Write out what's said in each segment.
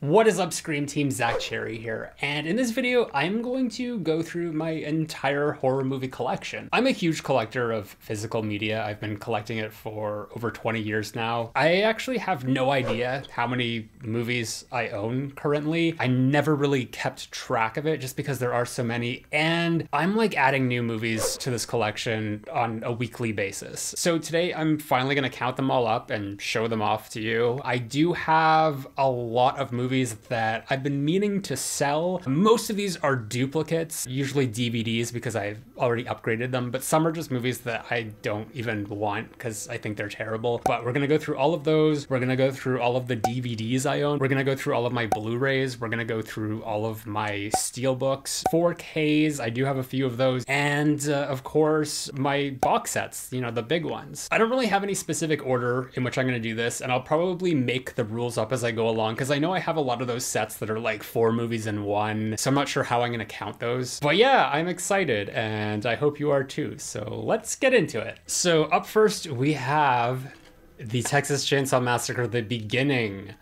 What is up, Scream Team? Zach Cherry here, and in this video I'm going to go through my entire horror movie collection. I'm a huge collector of physical media. I've been collecting it for over 20 years now. I actually have no idea how many movies I own currently. I never really kept track of it just because there are so many, and I'm like adding new movies to this collection on a weekly basis. So today I'm finally gonna count them all up and show them off to you. I do have a lot of movies that I've been meaning to sell. Most of these are duplicates, usually DVDs because I've already upgraded them, but some are just movies that I don't even want because I think they're terrible. But we're gonna go through all of those. We're gonna go through all of the DVDs I own. We're gonna go through all of my Blu Rays. We're gonna go through all of my Steelbooks, 4Ks, I do have a few of those, and of course my box sets, you know, the big ones. I don't really have any specific order in which I'm gonna do this, and I'll probably make the rules up as I go along because I know I have a lot of those sets that are like 4 movies in one, so I'm not sure how I'm gonna count those. But yeah, I'm excited and I hope you are too, so let's get into it. So up first we have the Texas Chainsaw Massacre, the beginning,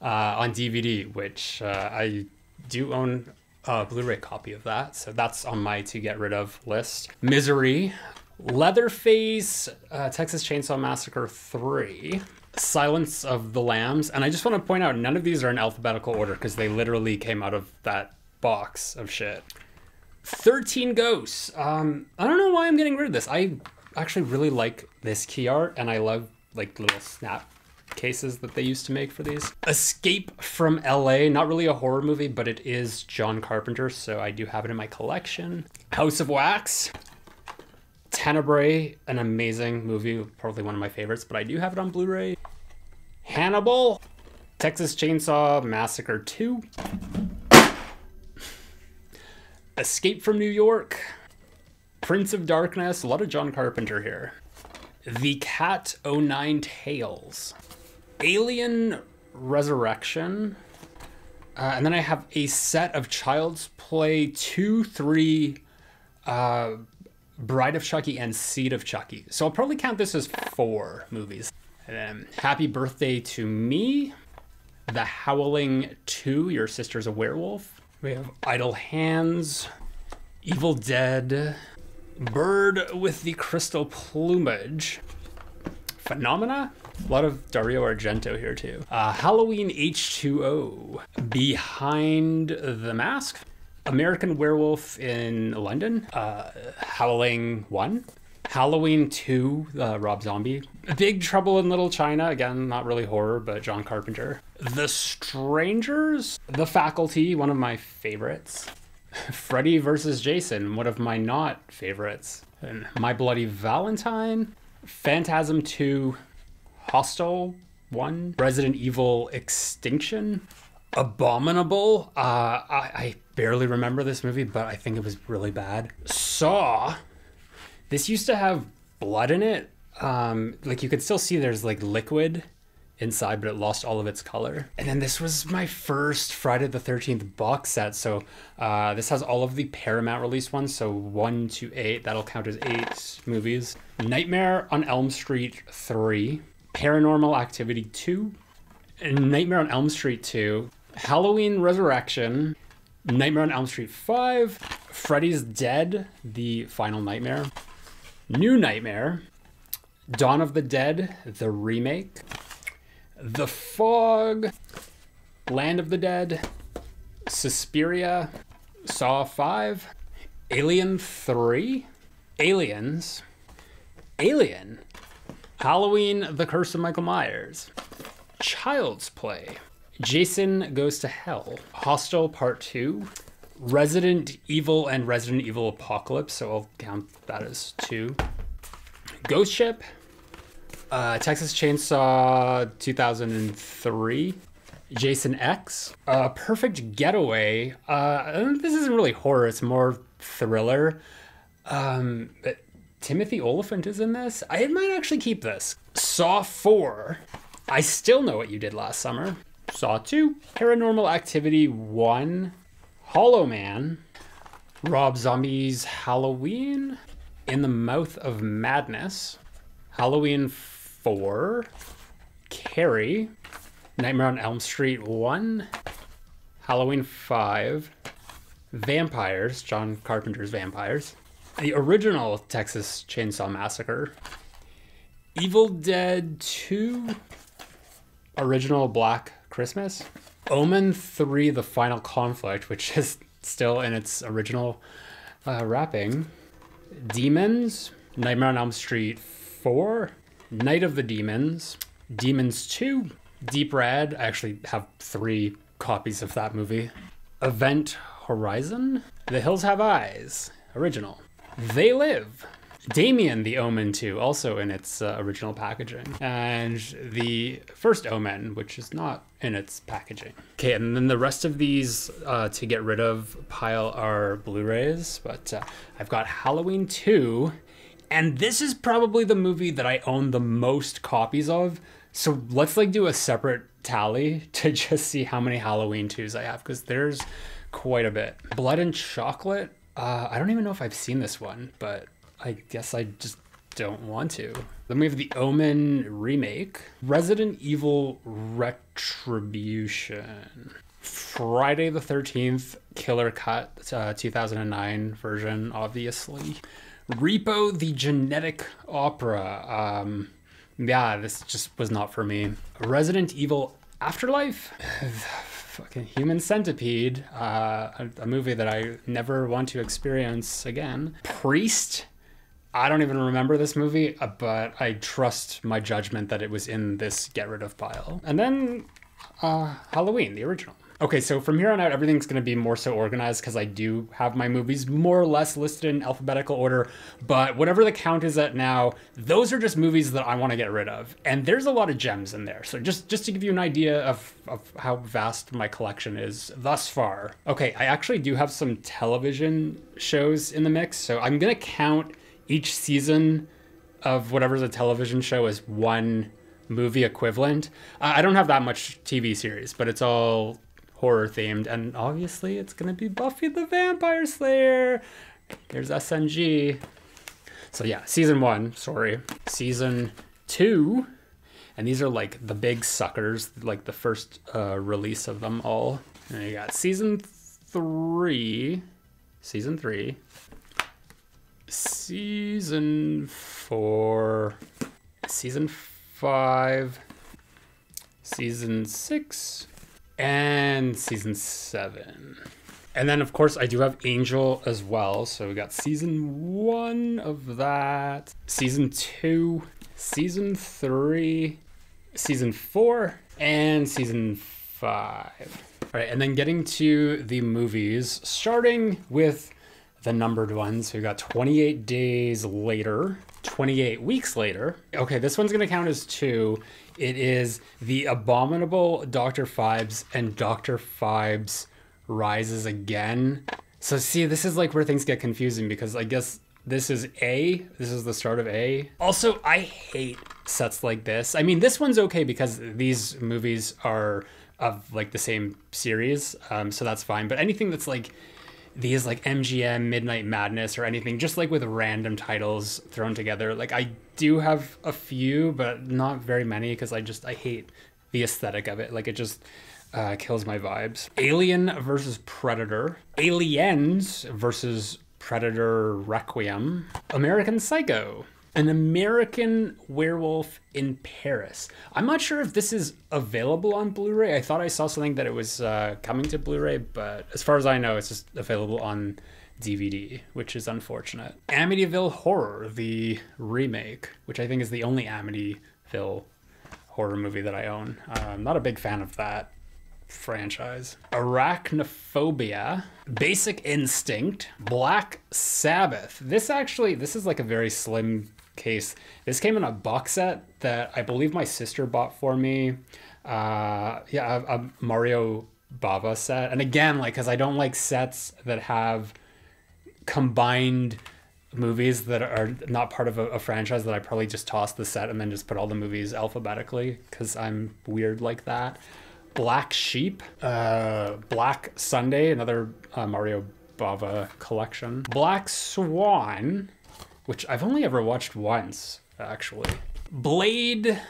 on DVD, which I do own a Blu Ray copy of that, so that's on my to get rid of list. Misery, Leatherface, Texas Chainsaw Massacre 3, Silence of the Lambs, and I just want to point out none of these are in alphabetical order because they literally came out of that box of shit. 13 Ghosts. I don't know why I'm getting rid of this. I actually really like this key art, and I love like little snap cases that they used to make for these. Escape from LA, not really a horror movie, but it is John Carpenter, so I do have it in my collection. House of Wax, Tenebrae, an amazing movie, probably one of my favorites, but I do have it on Blu Ray. Hannibal, Texas Chainsaw Massacre 2, Escape from New York, Prince of Darkness, a lot of John Carpenter here. The Cat O' Tales, Alien Resurrection, and then I have a set of Child's Play 2, 3, Bride of Chucky, and Seed of Chucky. So I'll probably count this as 4 movies. And then Happy Birthday to Me, The Howling 2, Your Sister's a Werewolf. We have Idle Hands, Evil Dead, Bird with the Crystal Plumage, Phenomena, a lot of Dario Argento here too. Halloween H2O, Behind the Mask, American Werewolf in London, Howling 1, Halloween 2, Rob Zombie, Big Trouble in Little China, again, not really horror, but John Carpenter. The Strangers, The Faculty, one of my favorites. Freddy vs. Jason, one of my not favorites. And My Bloody Valentine, Phantasm 2, Hostel 1, Resident Evil Extinction, Abominable. I barely remember this movie, but I think it was really bad. Saw. This used to have blood in it. Like you could still see there's like liquid inside, but it lost all of its color. And then this was my first Friday the 13th box set. So this has all of the Paramount release ones. So 1 to 8, that'll count as 8 movies. Nightmare on Elm Street 3, Paranormal Activity 2, Nightmare on Elm Street 2, Halloween Resurrection, Nightmare on Elm Street 5, Freddy's Dead, The Final Nightmare, New Nightmare, Dawn of the Dead, the remake, The Fog, Land of the Dead, Suspiria, Saw 5, Alien 3, Aliens, Alien, Halloween, The Curse of Michael Myers, Child's Play, Jason Goes to Hell, Hostel Part 2, Resident Evil and Resident Evil Apocalypse, so I'll count that as 2, Ghost Ship, Texas Chainsaw 2003, Jason X, Perfect Getaway. This isn't really horror, it's more thriller. But Timothy Olyphant is in this. I might actually keep this. Saw 4, I Still Know What You Did Last Summer. Saw 2, Paranormal Activity 1, Hollow Man, Rob Zombie's Halloween, In the Mouth of Madness, Halloween 4, Carrie, Nightmare on Elm Street 1, Halloween 5, Vampires, John Carpenter's Vampires, the original Texas Chainsaw Massacre, Evil Dead 2, original Black Christmas, Omen 3, The Final Conflict, which is still in its original wrapping, Demons, Nightmare on Elm Street 4, Night of the Demons, Demons 2, Deep Red, I actually have 3 copies of that movie, Event Horizon, The Hills Have Eyes, original, They Live, Damien the Omen 2, also in its original packaging, and the first Omen, which is not in its packaging. Okay, and then the rest of these to get rid of pile are Blu-rays, but I've got Halloween 2, and this is probably the movie that I own the most copies of, so let's like do a separate tally to just see how many Halloween 2s I have, because there's quite a bit. Blood and Chocolate, I don't even know if I've seen this one, but I guess I just don't want to. Then we have the Omen remake, Resident Evil Retribution, Friday the 13th Killer Cut, 2009 version, obviously. Repo the Genetic Opera. Yeah, this just was not for me. Resident Evil Afterlife, fucking Human Centipede, a movie that I never want to experience again. Priest, I don't even remember this movie, but I trust my judgment that it was in this get rid of pile. And then Halloween, the original. Okay, so from here on out, everything's going to be more so organized because I do have my movies more or less listed in alphabetical order, but whatever the count is at now, those are just movies that I want to get rid of. And there's a lot of gems in there. So just to give you an idea of how vast my collection is thus far. Okay, I actually do have some television shows in the mix, so I'm going to count each season of whatever's a television show as one movie equivalent. I don't have that much TV series, but it's all horror themed, and obviously it's gonna be Buffy the Vampire Slayer. There's SNG. So yeah, season 1, sorry. Season 2, and these are like the big suckers, like the first release of them all. And you got season 3, season 4, season 5, season 6, and season 7. And then of course I do have Angel as well. So we got season 1 of that, season 2, season 3, season 4, and season 5. All right, and then getting to the movies, starting with the numbered ones. We got 28 Days Later, 28 Weeks Later. Okay, this one's gonna count as 2. It is The Abominable Dr. Phibes and Dr. Phibes Rises Again. So see, this is like where things get confusing because I guess this is A, this is the start of A. Also, I hate sets like this. I mean, this one's okay because these movies are of like the same series, so that's fine. But anything that's like these like MGM, Midnight Madness, or anything just like with random titles thrown together. Like I do have a few, but not very many because I hate the aesthetic of it. Like it just kills my vibes. Alien versus Predator. Aliens versus Predator Requiem. American Psycho. An American Werewolf in Paris. I'm not sure if this is available on Blu-ray. I thought I saw something that it was coming to Blu-ray, but as far as I know, it's just available on DVD, which is unfortunate. Amityville Horror, the remake, which I think is the only Amityville horror movie that I own. I'm not a big fan of that franchise. Arachnophobia, Basic Instinct, Black Sabbath. This is like a very slim case. This came in a box set that I believe my sister bought for me. A Mario Bava set. And again, like, because I don't like sets that have combined movies that are not part of a franchise that I probably just toss the set and then just put all the movies alphabetically because I'm weird like that. Black Sheep, Black Sunday, another Mario Bava collection. Black Swan, which I've only ever watched once, actually. Blade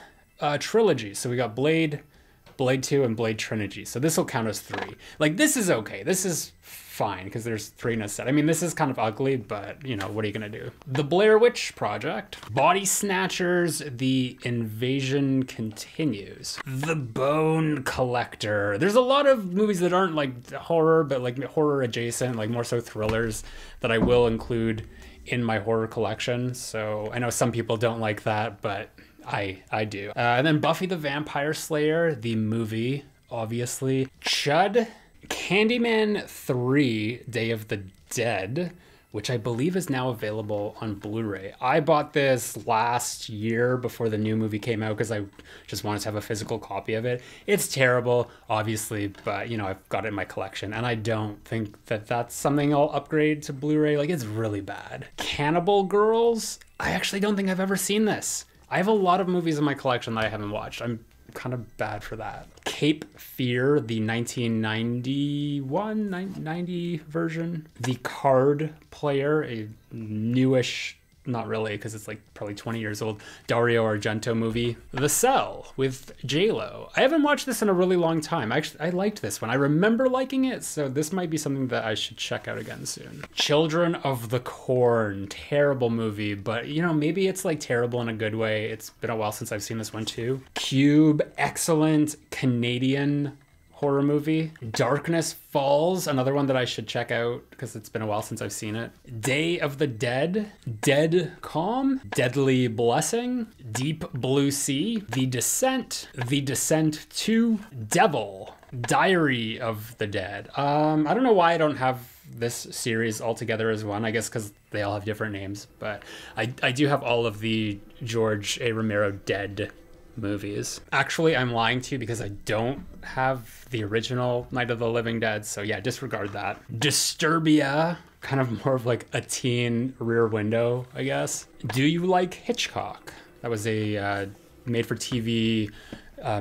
trilogy. So we got Blade Blade 2, and Blade Trilogy. So this will count as 3. Like, this is okay. This is fine, because there's 3 in a set. I mean, this is kind of ugly, but, you know, what are you gonna do? The Blair Witch Project. Body Snatchers, The Invasion Continues. The Bone Collector. There's a lot of movies that aren't, like, horror, but, like, horror adjacent, like, more so thrillers, that I will include in my horror collection. So I know some people don't like that, but I do. And then Buffy the Vampire Slayer, the movie, obviously. Chud, Candyman 3, Day of the Dead, which I believe is now available on Blu Ray. I bought this last year before the new movie came out because I just wanted to have a physical copy of it. It's terrible, obviously, but, you know, I've got it in my collection, and I don't think that that's something I'll upgrade to Blu Ray. Like, it's really bad. Cannibal Girls, I actually don't think I've ever seen this. I have a lot of movies in my collection that I haven't watched. I'm kind of bad for that. Cape Fear, the 1990 version. The Card Player, a newish, not really, because it's like probably 20 years old, Dario Argento movie. The Cell with J-Lo. I haven't watched this in a really long time. Actually, I liked this one. I remember liking it, so this might be something that I should check out again soon. Children of the Corn, terrible movie, but, you know, maybe it's like terrible in a good way. It's been a while since I've seen this one too. Cube, excellent Canadian horror movie. Darkness Falls, another one that I should check out because it's been a while since I've seen it. Day of the Dead, Dead Calm, Deadly Blessing, Deep Blue Sea, The Descent 2, Devil, Diary of the Dead. I don't know why I don't have this series all together as one. I guess because they all have different names, but I do have all of the George A. Romero Dead movies. Actually, I'm lying to you because I don't have the original Night of the Living Dead, so yeah, disregard that. Disturbia, kind of more of like a teen Rear Window, I guess. Do You Like Hitchcock? That was a made-for-TV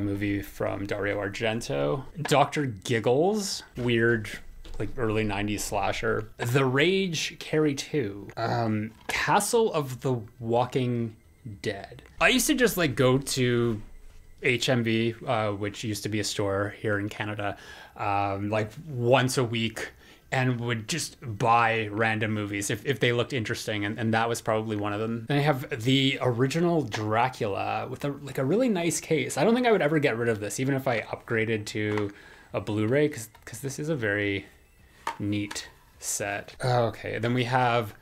movie from Dario Argento. Dr. Giggles, weird, like early 90s slasher. The Rage, Carrie 2. Castle of the Walking Dead. I used to just like go to HMV, which used to be a store here in Canada, like once a week, and would just buy random movies if they looked interesting, and that was probably one of them. Then I have the original Dracula with a really nice case. I don't think I would ever get rid of this, even if I upgraded to a Blu-ray, because this is a very neat set. Okay, then we have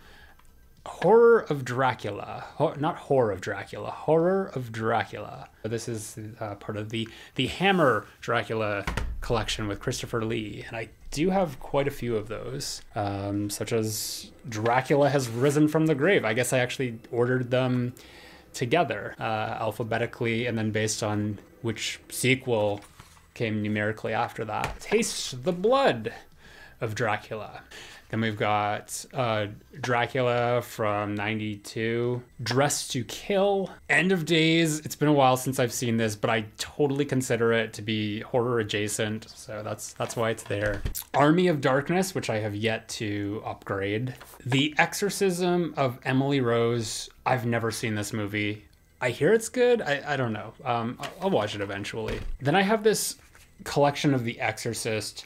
Horror of Dracula. Not Horror of Dracula. Horror of Dracula. This is part of the Hammer Dracula collection with Christopher Lee. And I do have quite a few of those, such as Dracula Has Risen from the Grave. I guess I actually ordered them together alphabetically, and then based on which sequel came numerically after that. Taste the Blood of Dracula. Then we've got Dracula from 92, Dress to Kill, End of Days. It's been a while since I've seen this, but I totally consider it to be horror adjacent, so that's why it's there. Army of Darkness, which I have yet to upgrade. The Exorcism of Emily Rose. I've never seen this movie. I hear it's good. I don't know. I'll watch it eventually. Then I have this collection of The Exorcist.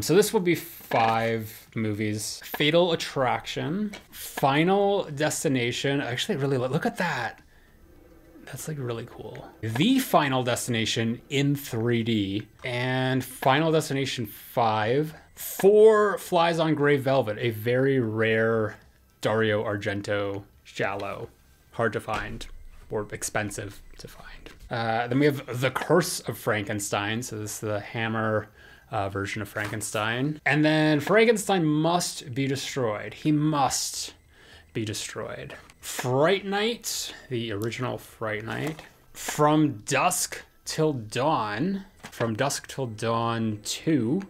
So this will be 5 movies. Fatal Attraction, Final Destination. Actually, really look at that. That's like really cool. The Final Destination in 3D, and Final Destination 5. 4 Flies on Grey Velvet, a very rare Dario Argento giallo. Hard to find, or expensive to find. Then we have The Curse of Frankenstein. So this is the Hammer version of Frankenstein. And then Frankenstein Must Be Destroyed. He must be destroyed. Fright Night, the original Fright Night. From Dusk Till Dawn. From Dusk Till Dawn 2.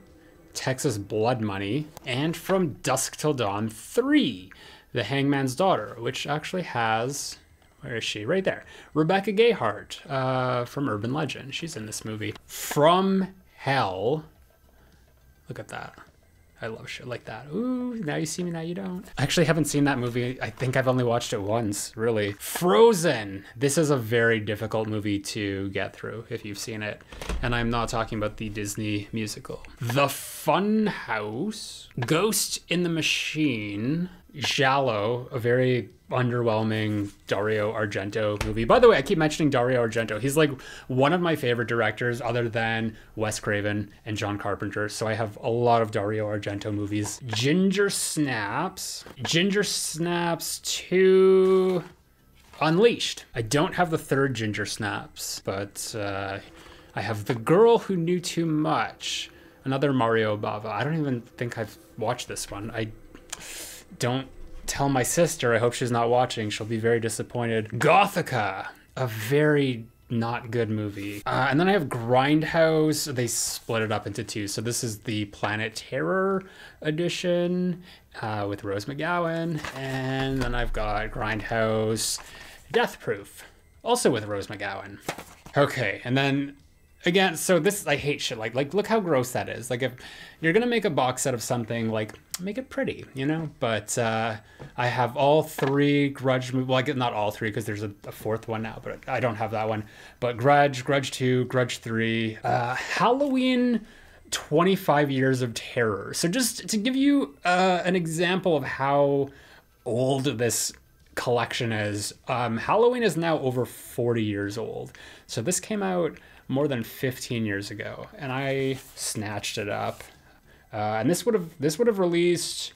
Texas Blood Money. And From Dusk Till Dawn 3. The Hangman's Daughter, which actually has... Where is she? Right there. Rebecca Gayheart from Urban Legend. She's in this movie. From Hell... Look at that. I love shit like that. Ooh, now you see me, now you don't. I actually haven't seen that movie. I think I've only watched it once, really. Frozen. This is a very difficult movie to get through if you've seen it. And I'm not talking about the Disney musical. The Fun House. Ghost in the Machine. Giallo, a very underwhelming Dario Argento movie. By the way, I keep mentioning Dario Argento. He's like one of my favorite directors other than Wes Craven and John Carpenter. So I have a lot of Dario Argento movies. Ginger Snaps. Ginger Snaps 2 Unleashed. I don't have the third Ginger Snaps, but I have The Girl Who Knew Too Much. Another Mario Bava. I don't even think I've watched this one. Don't tell my sister. I hope she's not watching. She'll be very disappointed. Gothica, a very not good movie. And then I have Grindhouse. They split it up into two. So this is the Planet Terror edition with Rose McGowan. And then I've got Grindhouse Death Proof, also with Rose McGowan. Okay, and then again, so this, I hate shit like look how gross that is. Like if you're gonna make a box set of something, like make it pretty, you know? But I have all three Grudge movies. Well, I get not all three because there's a fourth one now, but I don't have that one. But Grudge, Grudge 2, Grudge 3, Halloween 25 Years of Terror. So just to give you an example of how old this collection is, Halloween is now over 40 years old. So this came out more than 15 years ago, and I snatched it up. And this would have released,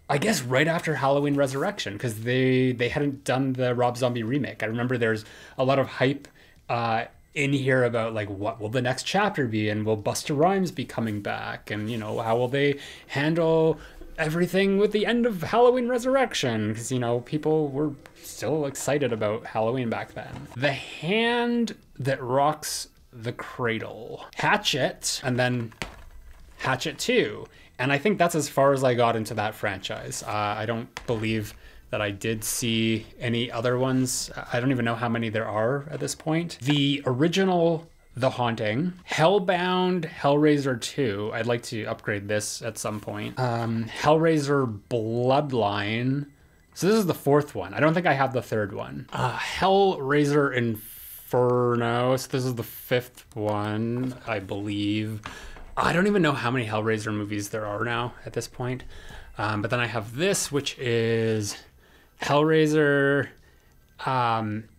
I guess, right after Halloween Resurrection, because they hadn't done the Rob Zombie remake. I remember there's a lot of hype in here about like what will the next chapter be, and will Busta Rhymes be coming back, and you know, how will they handle everything with the end of Halloween Resurrection, because you know, people were still excited about Halloween back then. The Hand That Rocks the Cradle. Hatchet, and then Hatchet 2. And I think that's as far as I got into that franchise. I don't believe that I did see any other ones. I don't even know how many there are at this point. The original The Haunting, Hellbound, Hellraiser 2. I'd like to upgrade this at some point. Hellraiser Bloodline. So this is the fourth one. I don't think I have the third one. Hellraiser Inferno. So this is the fifth one, I believe. I don't even know how many Hellraiser movies there are now at this point. But then I have this, which is Hellraiser Hellseeker.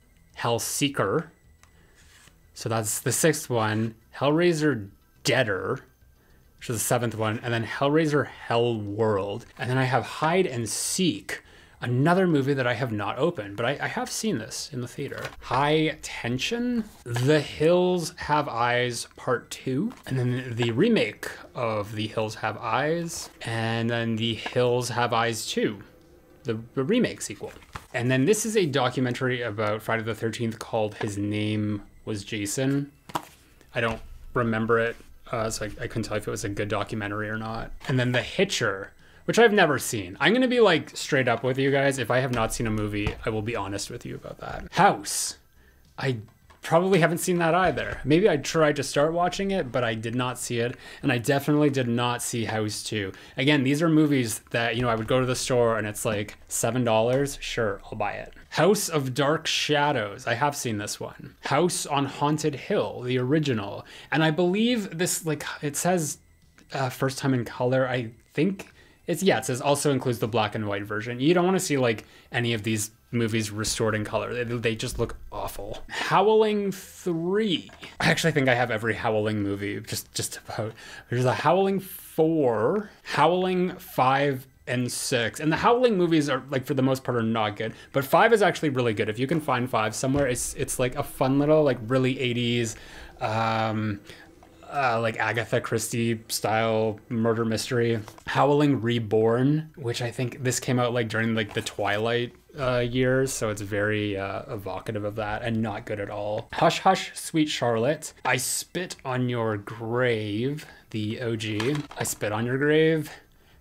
So that's the sixth one. Hellraiser Deader, which is the seventh one. And then Hellraiser Hell World. And then I have Hide and Seek, another movie that I have not opened, but I have seen this in the theater. High Tension, The Hills Have Eyes Part 2, and then the remake of The Hills Have Eyes, and then The Hills Have Eyes 2, the remake sequel. And then this is a documentary about Friday the 13th called His Name Was Jason. I don't remember it, so I couldn't tell if it was a good documentary or not. And then The Hitcher, which I've never seen. I'm gonna be like straight up with you guys. If I have not seen a movie, I will be honest with you about that. House. I probably haven't seen that either. Maybe I tried to start watching it, but I did not see it. And I definitely did not see House 2. Again, these are movies that, you know, I would go to the store and it's like $7. Sure, I'll buy it. House of Dark Shadows. I have seen this one. House on Haunted Hill, the original. And I believe this, like, it says first time in color. I think it says also includes the black and white version. You don't want to see like any of these movies restored in color. They just look awful. Howling 3. I actually think I have every Howling movie, just about. There's a Howling 4, Howling 5, and 6. And the Howling movies are, like, for the most part, are not good. But 5 is actually really good. If you can find 5 somewhere, it's like a fun little, like, really 80s, like Agatha Christie style murder mystery. Howling Reborn, which I think this came out like during like the Twilight years, so it's very evocative of that and not good at all. Hush Hush Sweet Charlotte. I Spit on Your Grave, the OG. I Spit on Your Grave,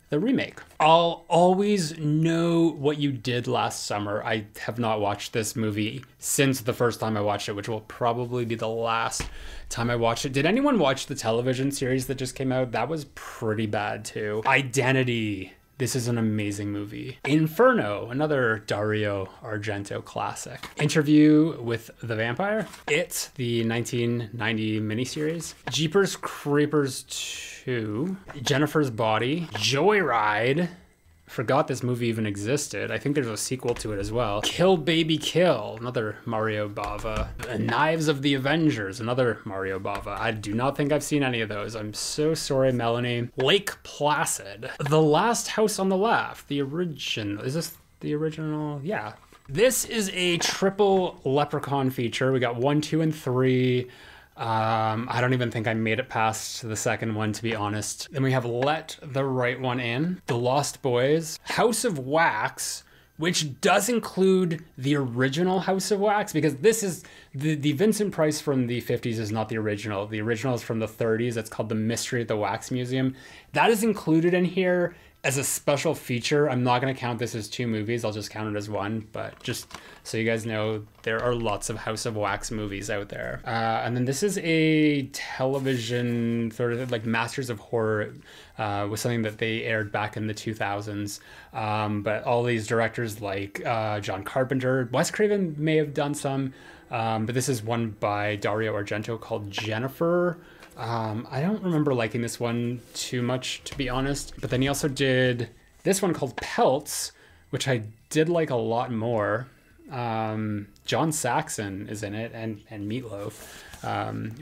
the remake. I'll always know what you did last summer. I have not watched this movie since the first time I watched it, which will probably be the last time I watched it. Did anyone watch the television series that just came out? That was pretty bad too. Identity. This is an amazing movie. Inferno, another Dario Argento classic. Interview with the Vampire. It, the 1990 miniseries. Jeepers Creepers 2. Jennifer's Body. Joyride. Forgot this movie even existed. I think there's a sequel to it as well. Kill Baby Kill, another Mario Bava. Knives of the Avengers, another Mario Bava. I do not think I've seen any of those. I'm so sorry, Melanie. Lake Placid. The Last House on the Left, the original. Is this the original? Yeah. This is a triple Leprechaun feature. We got 1, 2, and 3. I don't even think I made it past the second one, to be honest. Then we have Let the Right One In, The Lost Boys, House of Wax, which does include the original House of Wax, because this is the Vincent Price from the 50s is not the original. The original is from the 30s. It's called The Mystery of the Wax Museum. That is included in here as a special feature. I'm not going to count this as 2 movies. I'll just count it as 1. But just so you guys know, there are lots of House of Wax movies out there. And then this is a television sort of like Masters of Horror, was something that they aired back in the 2000s. But all these directors like John Carpenter, Wes Craven may have done some. But this is one by Dario Argento called Jennifer. I don't remember liking this one too much, to be honest. But then he also did this one called Pelts, which I did like a lot more. John Saxon is in it, and Meatloaf.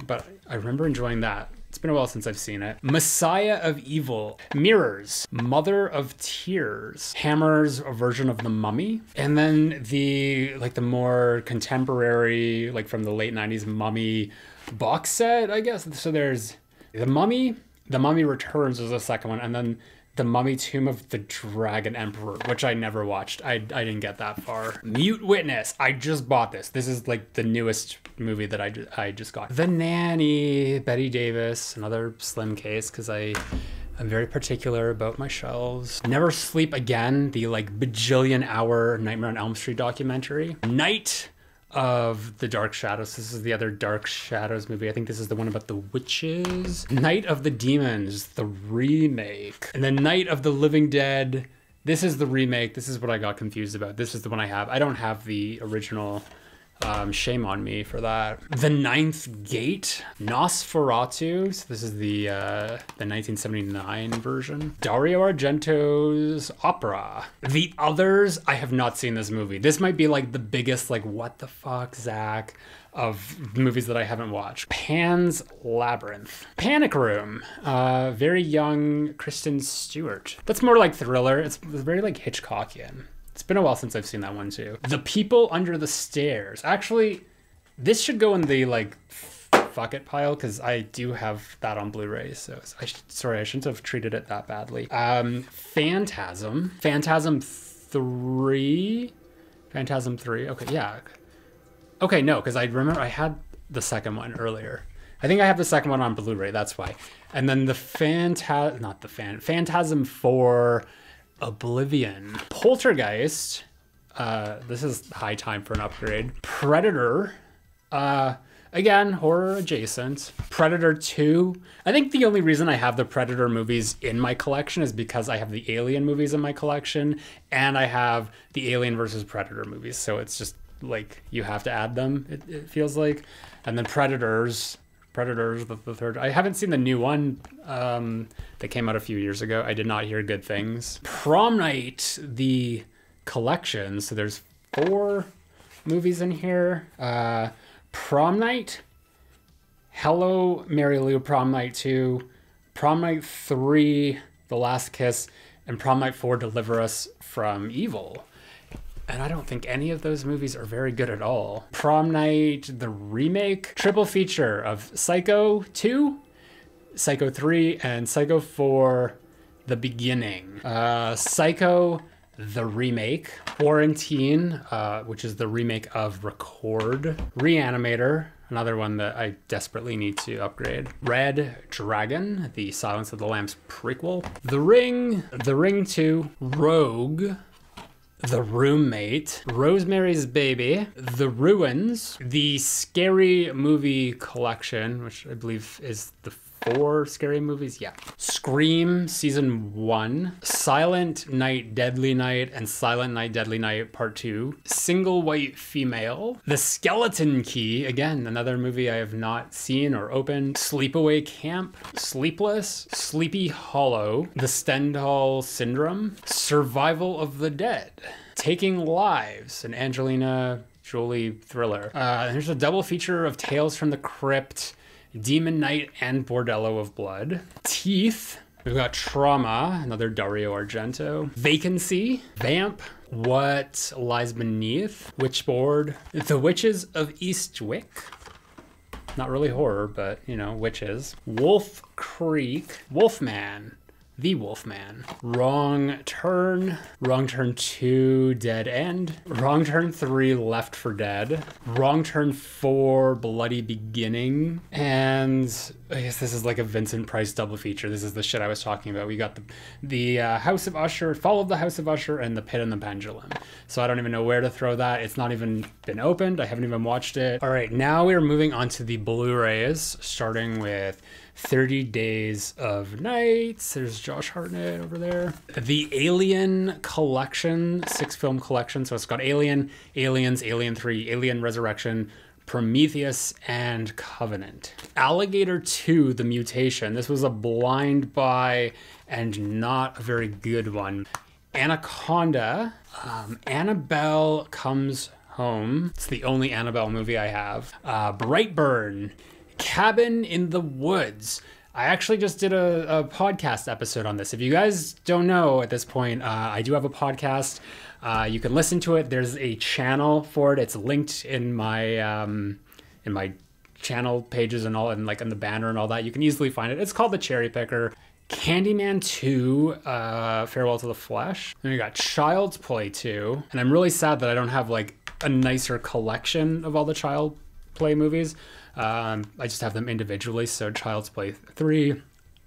But I remember enjoying that. It's been a while since I've seen it. Messiah of Evil, Mirrors, Mother of Tears, Hammer's version of The Mummy, and then the more contemporary, like from the late 90s Mummy box set, I guess. So there's The Mummy Returns is the second one, and then The Mummy Tomb of the Dragon Emperor, which I never watched. I didn't get that far. Mute Witness. I just bought this. This is like the newest movie that I just got. The Nanny, Betty Davis, another slim case because I'm very particular about my shelves. Never Sleep Again, the like bajillion hour Nightmare on Elm Street documentary. Night of the Dark Shadows. This is the other Dark Shadows movie. I think this is the one about the witches. Night of the Demons, the remake. And then Night of the Living Dead. This is the remake. This is what I got confused about. This is the one I have. I don't have the original. Shame on me for that. The Ninth Gate, Nosferatu. So this is the 1979 version. Dario Argento's Opera. The Others. I have not seen this movie. This might be like the biggest like what the fuck, Zach, of movies that I haven't watched. Pan's Labyrinth. Panic Room. Very young Kristen Stewart. That's more like thriller. It's very like Hitchcockian. It's been a while since I've seen that one too. The People Under the Stairs. Actually, this should go in the like fuck it pile because I do have that on Blu Ray. So sorry, I shouldn't have treated it that badly. Phantasm 3. Okay, yeah. Okay, no, because I remember I had the second one earlier. I think I have the second one on Blu Ray. That's why. And then the Phantasm 4. Oblivion. Poltergeist. This is high time for an upgrade. Predator. Again, horror adjacent. Predator 2. I think the only reason I have the Predator movies in my collection is because I have the Alien movies in my collection and I have the Alien versus Predator movies. So it's just like you have to add them, it feels like. And then Predators, the third. I haven't seen the new one that came out a few years ago. I did not hear good things. Prom Night, the collection. So there's 4 movies in here. Prom Night, Hello, Mary Lou, Prom Night 2, Prom Night 3, The Last Kiss, and Prom Night 4, Deliver Us from Evil. And I don't think any of those movies are very good at all. Prom Night, the remake, triple feature of Psycho 2, Psycho 3, and Psycho 4, The Beginning. Psycho, the remake. Quarantine, which is the remake of Record. Reanimator, Another one that I desperately need to upgrade. Red Dragon, the Silence of the Lambs prequel. The Ring 2, Rogue, The Roommate, Rosemary's Baby, The Ruins, the Scary Movie Collection, which I believe is the 4 scary movies, yeah. Scream Season 1, Silent Night, Deadly Night, and Silent Night, Deadly Night Part 2, Single White Female, The Skeleton Key, again, another movie I have not seen or opened, Sleepaway Camp, Sleepless, Sleepy Hollow, The Stendhal Syndrome, Survival of the Dead, Taking Lives, an Angelina Jolie thriller. There's a double feature of Tales from the Crypt, Demon Knight and Bordello of Blood. Teeth. We've got Trauma, another Dario Argento. Vacancy. Vamp. What Lies Beneath. Witchboard. The Witches of Eastwick. Not really horror, but, you know, witches. Wolf Creek. Wolfman. The Wolfman. Wrong Turn. Wrong Turn 2, Dead End. Wrong Turn 3, Left 4 Dead. Wrong Turn 4, Bloody Beginning. And I guess this is like a Vincent Price double feature. This is the shit I was talking about. We got the House of Usher, Fall of the House of Usher, and The Pit and the Pendulum. So I don't even know where to throw that. It's not even been opened. I haven't even watched it. All right, now we're moving on to the Blu-rays, starting with 30 Days of Nights. There's Josh Hartnett over there. The Alien Collection, 6-film collection. So it's got Alien, Aliens, Alien 3, Alien Resurrection, Prometheus, and Covenant. Alligator 2, The Mutation. This was a blind buy and not a very good one. Anaconda, Annabelle Comes Home. It's the only Annabelle movie I have. Brightburn, Cabin in the Woods. I actually just did a podcast episode on this. If you guys don't know at this point, I do have a podcast. You can listen to it. There's a channel for it. It's linked in my channel pages and all, and like in the banner and all that. You can easily find it. It's called The Cherry Picker. Candyman 2, Farewell to the Flesh. Then we got Child's Play 2. And I'm really sad that I don't have like a nicer collection of all the Child Play movies. I just have them individually. So Child's Play 3,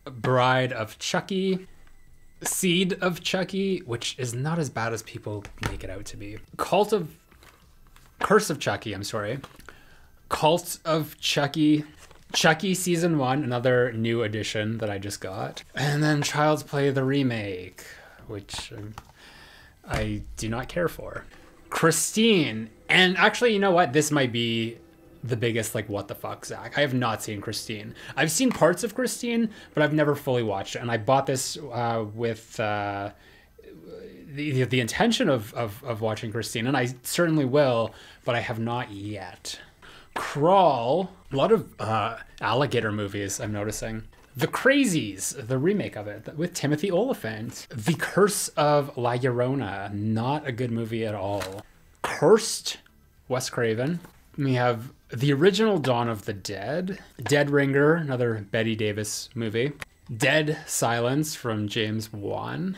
Bride of Chucky, Seed of Chucky, which is not as bad as people make it out to be. Curse of Chucky, I'm sorry. Cult of Chucky, Chucky Season 1, another new edition that I just got. And then Child's Play the remake, which I do not care for. Christine, and actually, you know what? This might be the biggest, like, what the fuck, Zach. I have not seen Christine. I've seen parts of Christine, but I've never fully watched it. And I bought this with the intention of watching Christine, and I certainly will, but I have not yet. Crawl, a lot of alligator movies I'm noticing. The Crazies, the remake of it with Timothy Olyphant. The Curse of La Llorona, not a good movie at all. Cursed, Wes Craven. We have the original Dawn of the Dead. Dead Ringer, another Bette Davis movie. Dead Silence from James Wan.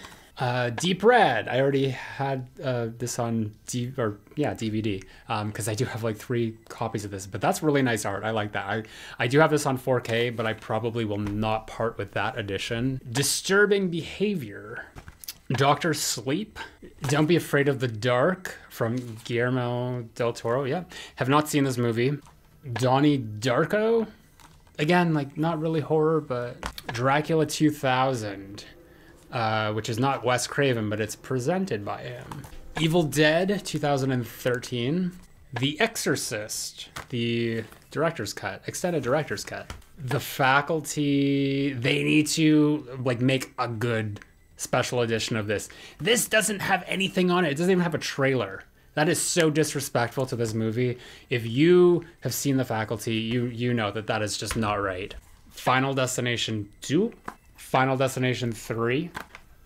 Deep Red. I already had this on DVD because I do have like 3 copies of this, but that's really nice art. I like that. I do have this on 4K, but I probably will not part with that edition. Disturbing Behavior. Dr. Sleep. Don't Be Afraid of the Dark from Guillermo del Toro. Yeah, have not seen this movie. Donnie Darko. Again, like not really horror, but Dracula 2000. Which is not Wes Craven, but it's presented by him. Evil Dead 2013. The Exorcist, the director's cut, extended director's cut. The Faculty, they need to like make a good special edition of this. This doesn't have anything on it. It doesn't even have a trailer. That is so disrespectful to this movie. If you have seen The Faculty, you know that that is just not right. Final Destination 2. Final Destination 3.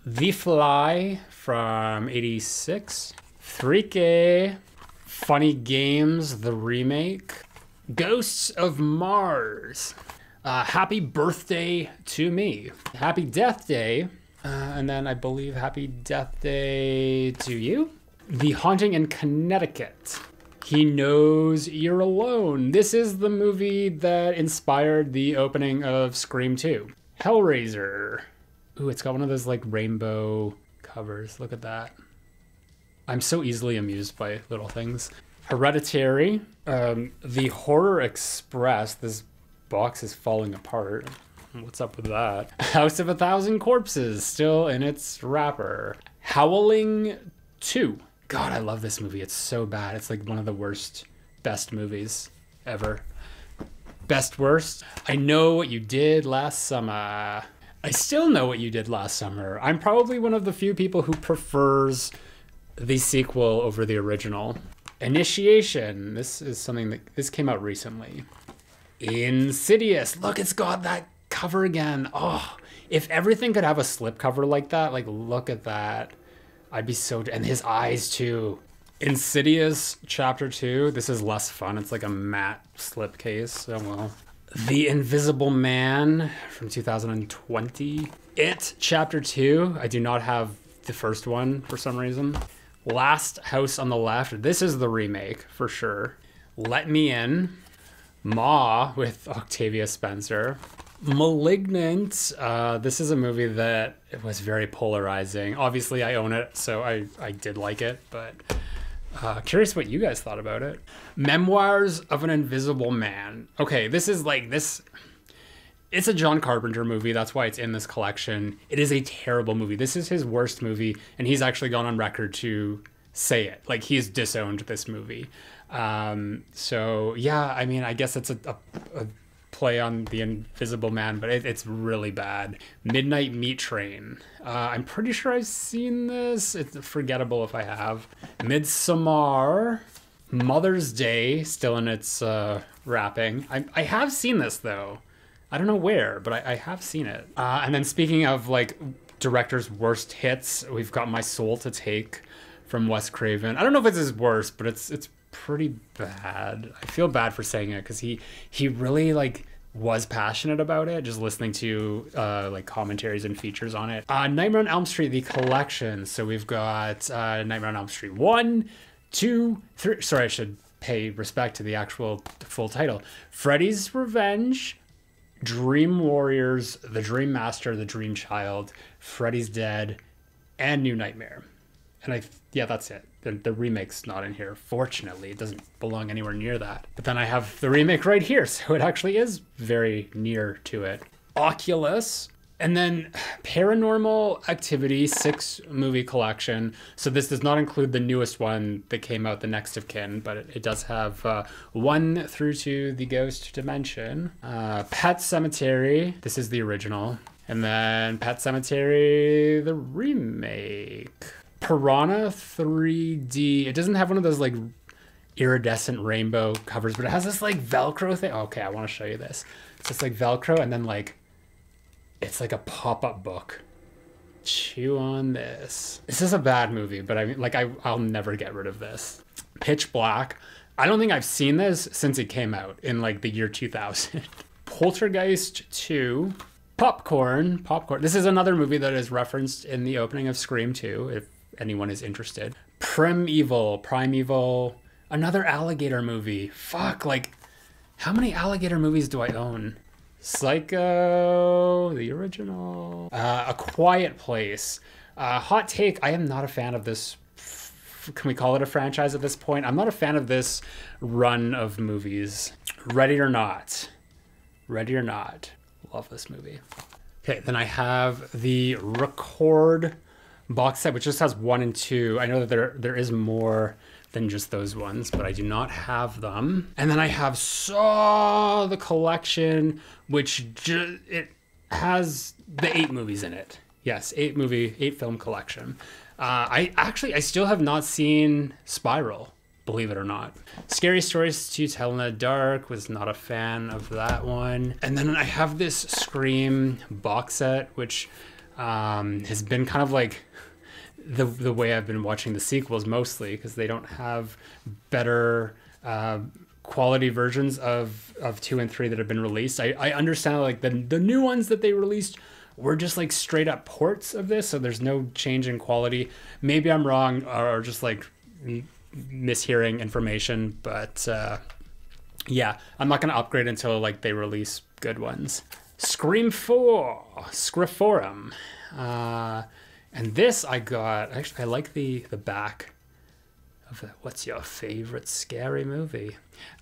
The Fly from 86. Freaky. Funny Games, the remake. Ghosts of Mars. Happy Birthday to Me. Happy Death Day. And then I believe Happy Death Day to You. The Haunting in Connecticut. He Knows You're Alone. This is the movie that inspired the opening of Scream 2. Hellraiser. Ooh, it's got one of those like rainbow covers. Look at that. I'm so easily amused by little things. Hereditary. The Horror Express. This box is falling apart. What's up with that? House of a Thousand Corpses, still in its wrapper. Howling 2. God, I love this movie. It's so bad. It's like one of the worst, best movies ever. Best worst. I Know What You Did Last Summer. I still know what you did last summer. I'm probably one of the few people who prefers the sequel over the original. Initiation. This is something this came out recently. Insidious. Look, it's got that cover again. Oh, if everything could have a slipcover like that, like look at that. I'd be so, and his eyes too. Insidious Chapter 2. This is less fun. It's like a matte slipcase. Oh well. The Invisible Man from 2020. It Chapter 2. I do not have the first one for some reason. Last House on the Left. This is the remake for sure. Let Me In. Ma with Octavia Spencer. Malignant. This is a movie that was very polarizing. Obviously, I own it, so I did like it, but curious what you guys thought about it. Memoirs of an Invisible Man. Okay, this is like this. It's a John Carpenter movie. That's why it's in this collection. It is a terrible movie. This is his worst movie, and he's actually gone on record to say it. Like, he's disowned this movie. So yeah, I mean, I guess it's a play on the Invisible Man, but it's really bad. Midnight Meat Train. I'm pretty sure I've seen this. It's forgettable if I have. Midsommar. Mother's Day, still in its wrapping. I have seen this though. I don't know where, but I have seen it. And then speaking of like director's worst hits, we've got My Soul to Take from Wes Craven. I don't know if it's his worst, but it's pretty bad. I feel bad for saying it because he really like was passionate about it, just listening to like commentaries and features on it. Nightmare on Elm Street, the collection. So we've got Nightmare on Elm Street 1, 2, 3. Sorry, I should pay respect to the actual full title. Freddy's Revenge, Dream Warriors, The Dream Master, The Dream Child, Freddy's Dead, and New Nightmare. And yeah, that's it. The remake's not in here. Fortunately, it doesn't belong anywhere near that. But then I have the remake right here, so it actually is very near to it. Oculus, and then Paranormal Activity 6 movie collection. So this does not include the newest one that came out, The Next of Kin, but it does have 1 through to The Ghost Dimension. Pet Cemetery, this is the original. And then Pet Cemetery, the remake. Piranha 3D. It doesn't have one of those like iridescent rainbow covers, but it has this like Velcro thing. Okay, I want to show you this. It's just like Velcro, and then like it's like a pop-up book. Chew on this. This is a bad movie, but I mean, like I'll never get rid of this. Pitch Black. I don't think I've seen this since it came out in like the year 2000. Poltergeist 2. Popcorn. This is another movie that is referenced in the opening of Scream 2, if anyone is interested. Primeval. Another alligator movie. Fuck, like, how many alligator movies do I own? Psycho, the original. A Quiet Place. Hot take, I am not a fan of this. Can we call it a franchise at this point? I'm not a fan of this run of movies. Ready or Not. Love this movie. Okay, then I have the Record box set, which just has 1 and 2. I know that there is more than just those ones, but I do not have them. And then I have Saw the collection, which it has the 8 movies in it. Yes, 8 film collection. I still have not seen Spiral, believe it or not. Scary Stories to Tell in the Dark, was not a fan of that one. And then I have this Scream box set, which has been kind of like the way I've been watching the sequels mostly, because they don't have better quality versions of 2 and 3 that have been released. I understand like the new ones that they released were just like straight up ports of this, so there's no change in quality. Maybe I'm wrong, or just like mishearing information, but yeah, I'm not gonna upgrade until like they release good ones. Scream 4, Scriphorum. And this I got, actually I like the back of the, what's your favorite scary movie?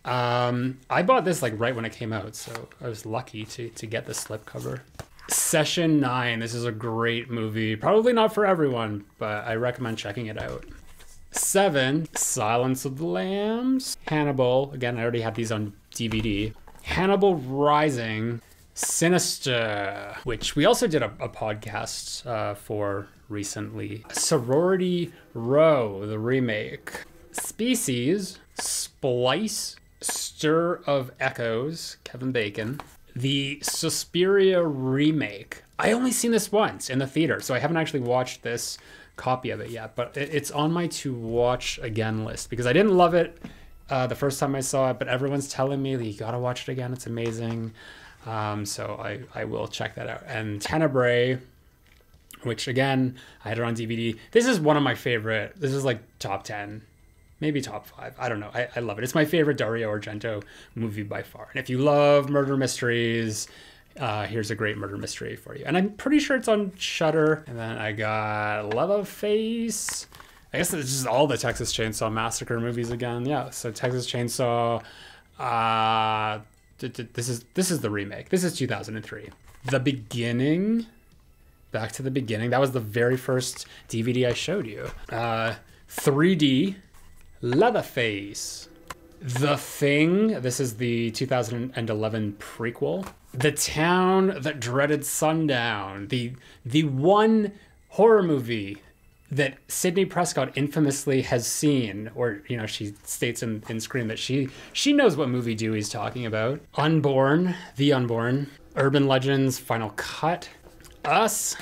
I bought this like right when it came out, so I was lucky to get the slipcover. Session 9, this is a great movie. Probably not for everyone, but I recommend checking it out. 7, Silence of the Lambs. Hannibal, again, I already have these on DVD. Hannibal Rising. Sinister, which we also did a podcast for recently. Sorority Row, the remake. Species, Splice, Stir of Echoes, Kevin Bacon. The Suspiria remake. I only seen this once in the theater, so I haven't actually watched this copy of it yet, but it's on my to watch again list because I didn't love it the first time I saw it, but everyone's telling me that you gotta watch it again, it's amazing. So I will check that out. And Tenebrae, which again, I had it on DVD. This is one of my favorite, this is like top 10, maybe top 5. I don't know. I love it. It's my favorite Dario Argento movie by far. And if you love murder mysteries, here's a great murder mystery for you. And I'm pretty sure it's on Shudder. And then I got Leatherface. I guess it's just all the Texas Chainsaw Massacre movies again. Yeah, so Texas Chainsaw, this is the remake. This is 2003. The Beginning. Back to the Beginning. That was the very first DVD I showed you. 3D. Leatherface. The Thing. This is the 2011 prequel. The Town That Dreaded Sundown. The one horror movie that Sidney Prescott infamously has seen, or, you know, she states in Scream that she knows what movie Dewey's talking about. Unborn, The Unborn, Urban Legends, Final Cut, Us,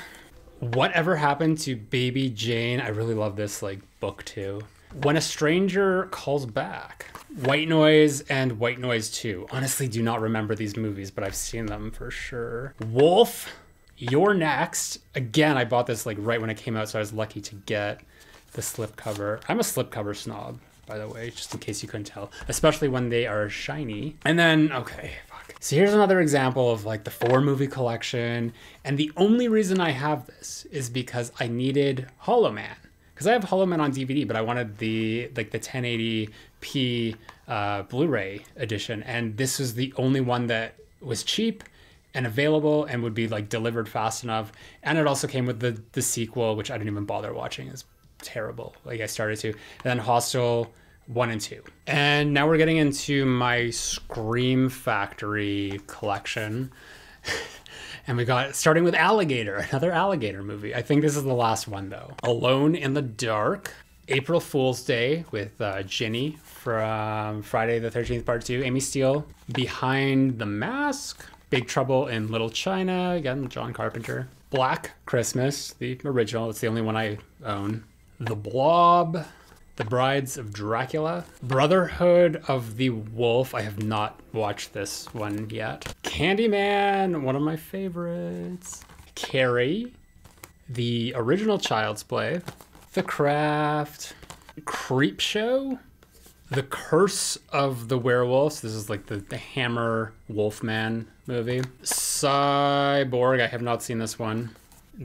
Whatever Happened to Baby Jane. I really love this, like, book too. When a Stranger Calls Back, White Noise and White Noise 2. Honestly, do not remember these movies, but I've seen them for sure. Wolf, You're Next. Again, I bought this like right when it came out, so I was lucky to get the slipcover. I'm a slipcover snob, by the way, just in case you couldn't tell, especially when they are shiny. And then, okay, fuck. So here's another example of like the 4-movie collection. And the only reason I have this is because I needed Hollow Man. Because I have Hollow Man on DVD, but I wanted the 1080p Blu Ray edition. And this was the only one that was cheap and available and would be like delivered fast enough. And it also came with the sequel, which I didn't even bother watching. It's terrible. Like I started to. And then Hostel 1 and 2. And now we're getting into my Scream Factory collection. And we got, starting with Alligator, another Alligator movie. I think this is the last one though. Alone in the Dark. April Fool's Day with Ginny from Friday the 13th Part 2. Amy Steele. Behind the Mask. Big Trouble in Little China, again, John Carpenter. Black Christmas, the original, it's the only one I own. The Blob, The Brides of Dracula. Brotherhood of the Wolf, I have not watched this one yet. Candyman, one of my favorites. Carrie, the original Child's Play. The Craft, Creepshow. The Curse of the Werewolves. This is like the Hammer Wolfman movie. Cyborg. I have not seen this one.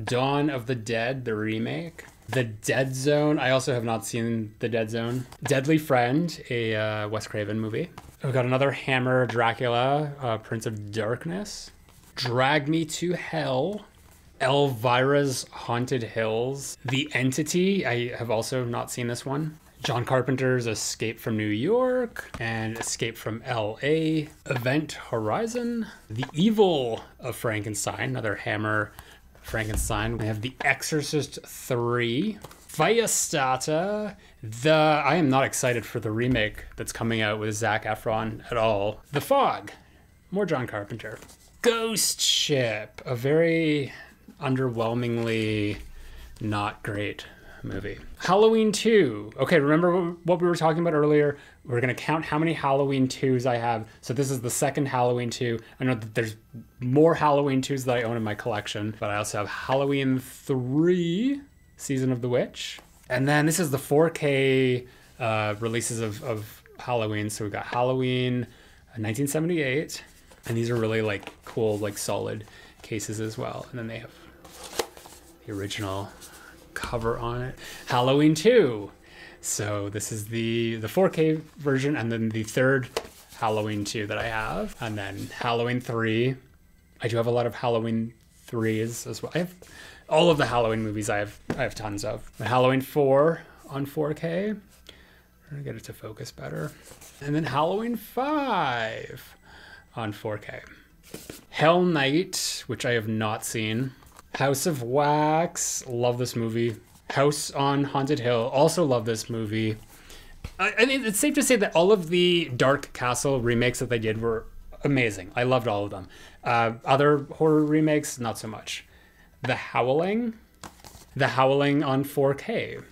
Dawn of the Dead, the remake. The Dead Zone. I also have not seen The Dead Zone. Deadly Friend, a Wes Craven movie. We've got another Hammer Dracula, Prince of Darkness. Drag Me to Hell. Elvira's Haunted Hills. The Entity. I have also not seen this one. John Carpenter's Escape from New York and Escape from L.A. Event Horizon. The Evil of Frankenstein, another Hammer Frankenstein. We have The Exorcist 3. Firestarter. I am not excited for the remake that's coming out with Zac Efron at all. The Fog. More John Carpenter. Ghost Ship. A very underwhelmingly not great movie. Halloween 2. Okay, remember what we were talking about earlier? We're going to count how many Halloween 2s I have. So this is the second Halloween 2. I know that there's more Halloween 2s that I own in my collection, but I also have Halloween 3, Season of the Witch. And then this is the 4K releases of Halloween. So we got Halloween 1978, and these are really like cool, like solid cases as well. And then they have the original cover on it. Halloween 2. So this is the 4K version, and then the third Halloween 2 that I have. And then Halloween 3. I do have a lot of Halloween 3s as well. I have all of the Halloween movies I have tons of. Halloween 4 on 4K. I'm gonna get it to focus better. And then Halloween 5 on 4K. Hell Night, which I have not seen. House of Wax, love this movie. House on Haunted Hill, also love this movie. I mean, it's safe to say that all of the Dark Castle remakes that they did were amazing. I loved all of them. Other horror remakes, not so much. The Howling on 4K.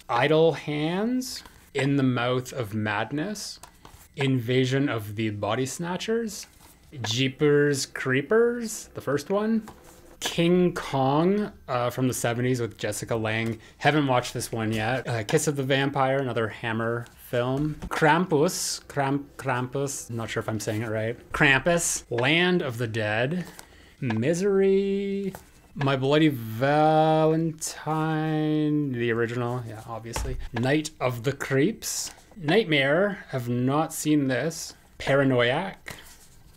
Idle Hands, In the Mouth of Madness, Invasion of the Body Snatchers, Jeepers Creepers, the first one, King Kong from the 70s with Jessica Lange. Haven't watched this one yet. Kiss of the Vampire, another Hammer film. Krampus, I'm not sure if I'm saying it right. Krampus, Land of the Dead, Misery, My Bloody Valentine, the original, yeah, obviously. Night of the Creeps, Nightmare, have not seen this. Paranoiac,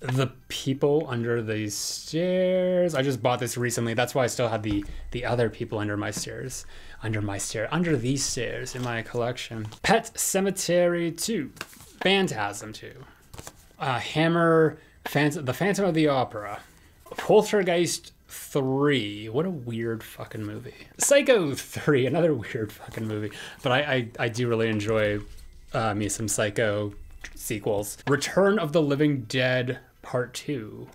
The People Under the Stairs. I just bought this recently. That's why I still had the other People Under My Stairs. Under these stairs in my collection. Pet Cemetery 2. Phantasm 2. Hammer, The Phantom of the Opera. Poltergeist 3. What a weird fucking movie. Psycho 3. Another weird fucking movie. But I do really enjoy me some Psycho sequels. Return of the Living Dead Part 2.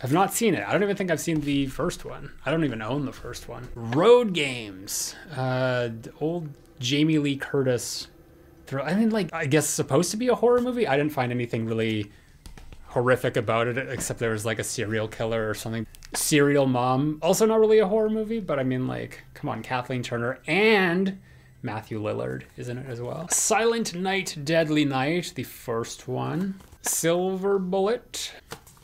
I've not seen it. I don't even think I've seen the first one. I don't even own the first one. Road Games. Old Jamie Lee Curtis. I mean, like, I guess supposed to be a horror movie. I didn't find anything really horrific about it, except there was like a serial killer or something. Serial Mom. Also not really a horror movie, but I mean, like, come on, Kathleen Turner and Matthew Lillard is in it as well. Silent Night, Deadly Night, the first one. Silver Bullet.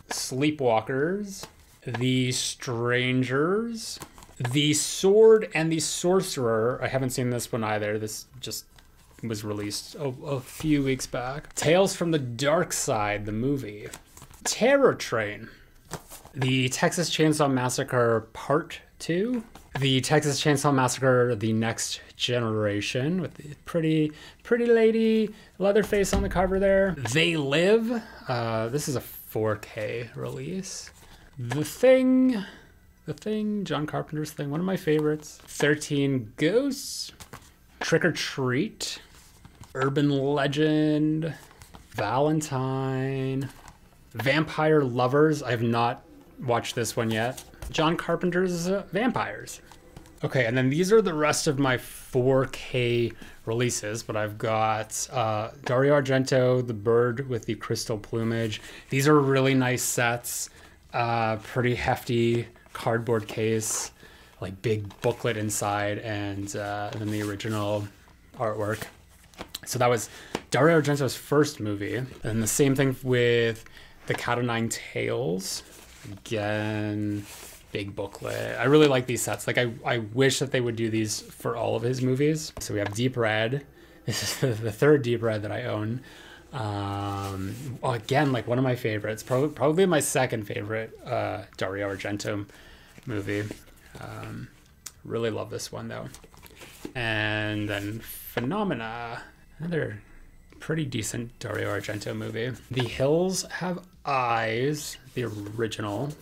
Sleepwalkers. The Strangers. The Sword and the Sorcerer. I haven't seen this one either. This just was released a few weeks back. Tales from the Dark Side, the movie. Terror Train. The Texas Chainsaw Massacre Part 2. The Texas Chainsaw Massacre, The Next Generation, with the pretty lady, Leatherface on the cover there. They Live. This is a 4K release. The Thing, John Carpenter's Thing, one of my favorites. 13 Ghosts. Trick or Treat. Urban Legend. Valentine. Vampire Lovers. I have not watched this one yet. John Carpenter's Vampires. Okay, and then these are the rest of my 4K releases, but I've got Dario Argento, The Bird with the Crystal Plumage. These are really nice sets, pretty hefty cardboard case, like big booklet inside, and then the original artwork. So that was Dario Argento's first movie. And the same thing with The Cat o' Nine Tails. Again, big booklet. I really like these sets. Like, I wish that they would do these for all of his movies. So we have Deep Red. This is the third Deep Red that I own. Again, like one of my favorites. Probably my second favorite Dario Argento movie. Really love this one though. And then Phenomena. Another pretty decent Dario Argento movie. The Hills Have Eyes, the original.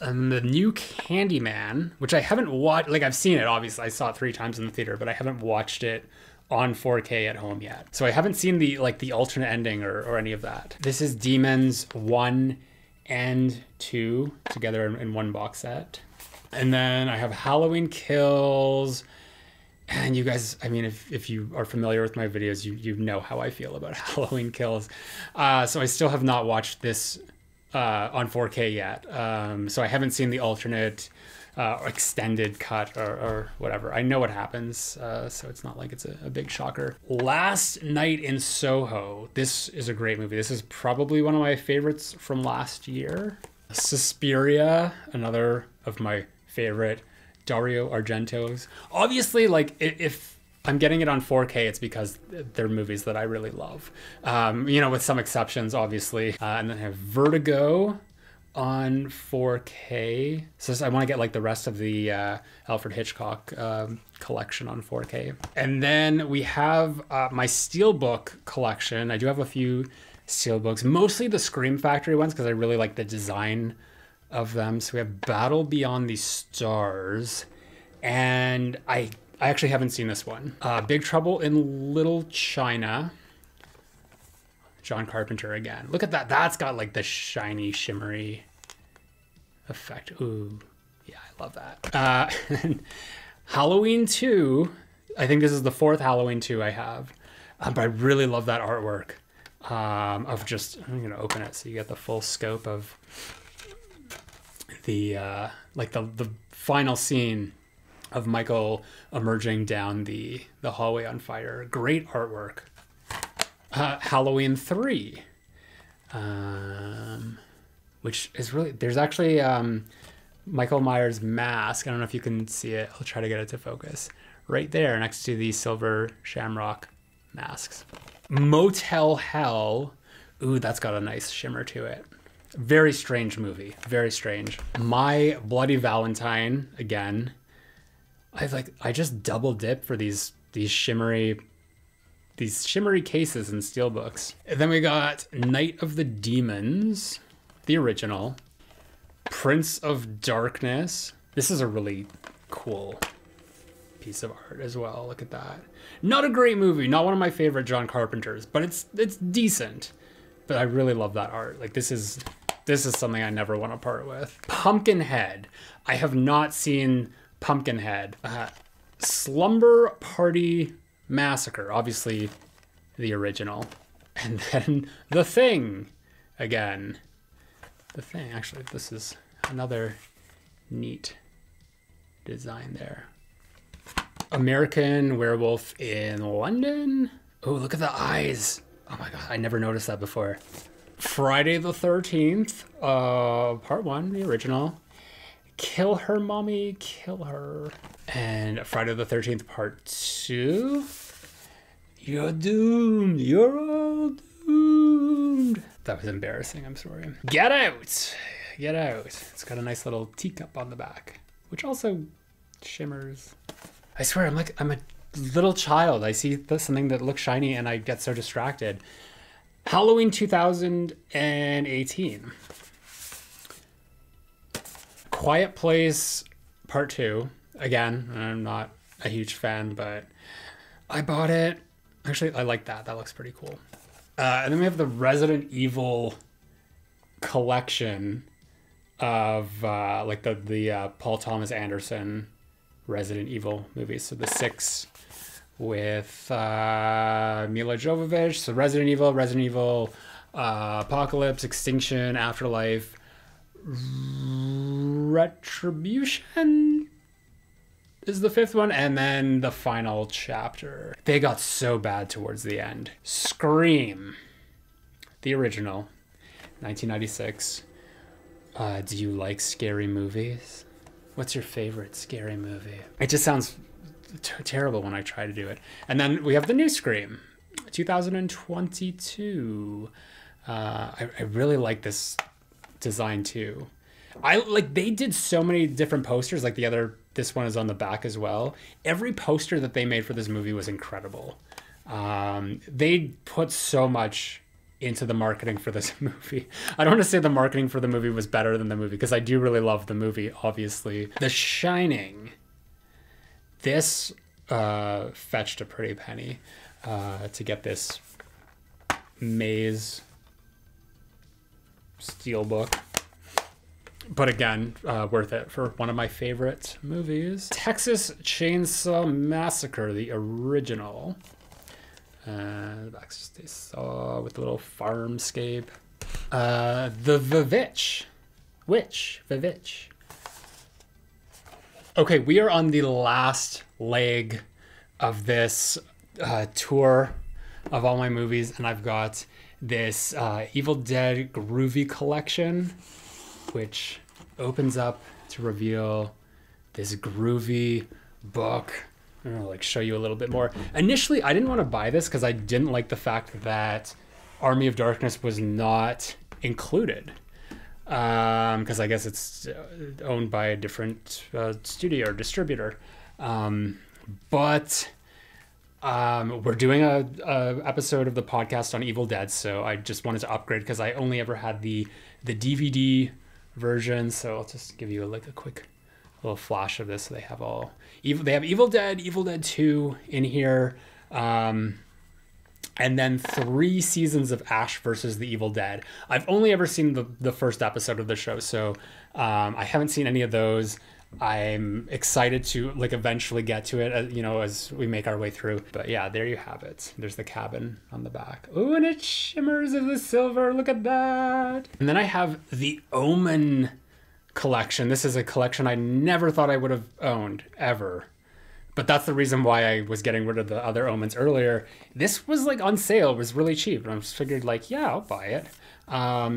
And the new Candyman, which I haven't watched, like I've seen it, obviously. I saw it 3 times in the theater, but I haven't watched it on 4K at home yet. So I haven't seen the alternate ending or any of that. This is Demons 1 and 2 together in one box set. And then I have Halloween Kills. And you guys, I mean, if you are familiar with my videos, you know how I feel about Halloween Kills. So I still have not watched this on 4K yet. So I haven't seen the alternate extended cut or whatever. I know what happens, so it's not like it's a big shocker. Last Night in Soho. This is a great movie. This is probably one of my favorites from last year. Suspiria, another of my favorite Dario Argento's. Obviously, like, if I'm getting it on 4K, it's because they're movies that I really love. You know, with some exceptions, obviously. And then I have Vertigo on 4K. So I want to get like the rest of the Alfred Hitchcock collection on 4K. And then we have my Steelbook collection. I do have a few Steelbooks, mostly the Scream Factory ones because I really like the design of them. So we have Battle Beyond the Stars, and I actually haven't seen this one. Big Trouble in Little China. John Carpenter again. Look at that. That's got like the shiny, shimmery effect. Ooh, yeah, I love that. And Halloween 2. I think this is the 4th Halloween 2 I have. But I really love that artwork of just, I'm going to open it so you get the full scope of the, like the final scene of Michael emerging down the hallway on fire. Great artwork. Halloween 3, which is really, there's actually Michael Myers' mask. I don't know if you can see it. I'll try to get it to focus. Right there next to the silver shamrock masks. Motel Hell. Ooh, that's got a nice shimmer to it. Very strange movie. Very strange. My Bloody Valentine, again. I just double dip for these shimmery cases and steelbooks. And then we got Night of the Demons, the original. Prince of Darkness. This is a really cool piece of art as well. Look at that. Not a great movie, not one of my favorite John Carpenter's, but it's decent. But I really love that art. Like, this is something I never want to part with. Pumpkinhead. I have not seen Pumpkinhead. Slumber Party Massacre, obviously the original. And then The Thing again. The Thing, actually, this is another neat design there. American Werewolf in London. Oh, look at the eyes. Oh my God, I never noticed that before. Friday the 13th, part 1, the original. Kill Her, Mommy, Kill Her. And Friday the 13th, part 2. You're doomed. You're all doomed. That was embarrassing. I'm sorry. Get Out. Get Out. It's got a nice little teacup on the back, which also shimmers. I swear, I'm a little child. I see something that looks shiny and I get so distracted. Halloween 2018. Quiet Place Part 2. Again, I'm not a huge fan, but I bought it. Actually, I like that. That looks pretty cool. And then we have the Resident Evil collection of like the Paul Thomas Anderson Resident Evil movies. So the 6 with Mila Jovovich. So Resident Evil, Apocalypse, Extinction, Afterlife, Retribution is the 5th one, and then the final chapter. They got so bad towards the end. Scream, the original, 1996. Do you like scary movies? What's your favorite scary movie? It just sounds terrible when I try to do it. And then we have the new Scream, 2022. I really like this design too. They did so many different posters. Like this one is on the back as well. Every poster that they made for this movie was incredible. They put so much into the marketing for this movie. I don't want to say the marketing for the movie was better than the movie, because I do really love the movie, obviously. The Shining. This fetched a pretty penny to get this Maze Steelbook. But again, worth it for one of my favorite movies. Texas Chainsaw Massacre, the original. The back's they saw with a little farmscape. The Vivitch. Vivitch. Okay, we are on the last leg of this tour of all my movies, and I've got this Evil Dead Groovy collection, which opens up to reveal this groovy book. I'm gonna like show you a little bit more. Initially, I didn't want to buy this because I didn't like the fact that Army of Darkness was not included. Because I guess it's owned by a different studio or distributor. But we're doing a episode of the podcast on Evil Dead, so I just wanted to upgrade because I only ever had the DVD version. So I'll just give you a quick little flash of this. So they have they have Evil Dead 2 in here. And then 3 seasons of Ash versus the Evil Dead. I've only ever seen the first episode of the show, so I haven't seen any of those. I'm excited to eventually get to it, as we make our way through. But yeah, there you have it. There's the cabin on the back. Oh, and it shimmers in the silver. Look at that. And then I have the Omen collection. This is a collection I never thought I would have owned ever. But that's the reason why I was getting rid of the other Omens earlier. This was on sale. It was really cheap. And I just figured yeah, I'll buy it.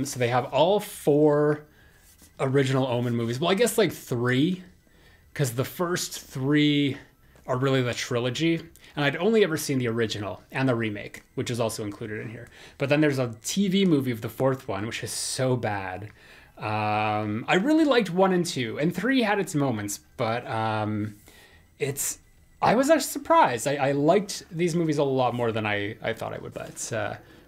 So they have all 4 original Omen movies. Well, I guess 3, because the first 3 are really the trilogy. And I'd only ever seen the original and the remake, which is also included in here. But then there's a TV movie of the 4th one, which is so bad. I really liked 1 and 2. And 3 had its moments, but I was actually surprised. I liked these movies a lot more than I thought I would, but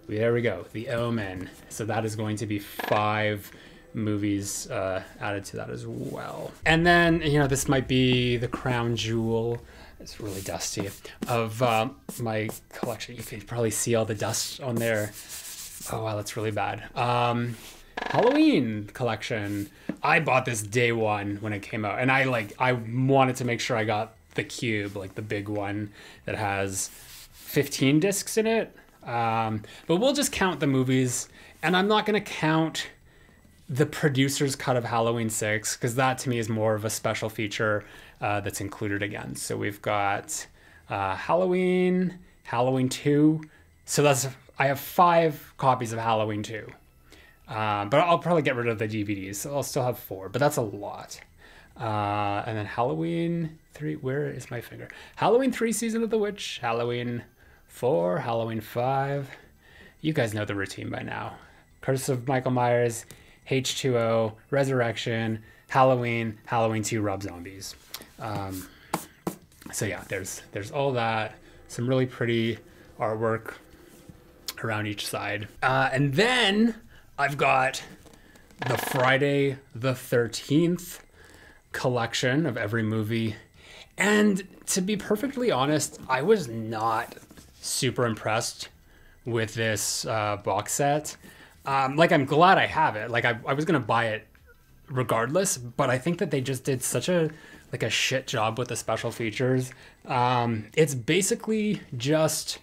there we go. The Omen. So that is going to be 5 movies added to that as well. And then, this might be the crown jewel. It's really dusty. Of my collection. You can probably see all the dust on there. Oh, wow, that's really bad. Halloween collection. I bought this day 1 when it came out. And I wanted to make sure I got the cube, the big one that has 15 discs in it. But we'll just count the movies, and I'm not going to count the producer's cut of Halloween 6 because that to me is more of a special feature that's included again. So we've got Halloween 2. So I have 5 copies of Halloween 2. But I'll probably get rid of the DVDs, so I'll still have 4, but that's a lot. And then Halloween 3, where is my finger? Halloween 3, Season of the Witch. Halloween 4, Halloween 5. You guys know the routine by now. Curse of Michael Myers, H2O, Resurrection, Halloween 2, Rob Zombies. So yeah, there's all that. Some really pretty artwork around each side. And then I've got the Friday the 13th collection of every movie. And to be perfectly honest, I was not super impressed with this box set. I'm glad I have it. I was going to buy it regardless, but I think that they just did such a shit job with the special features. It's basically just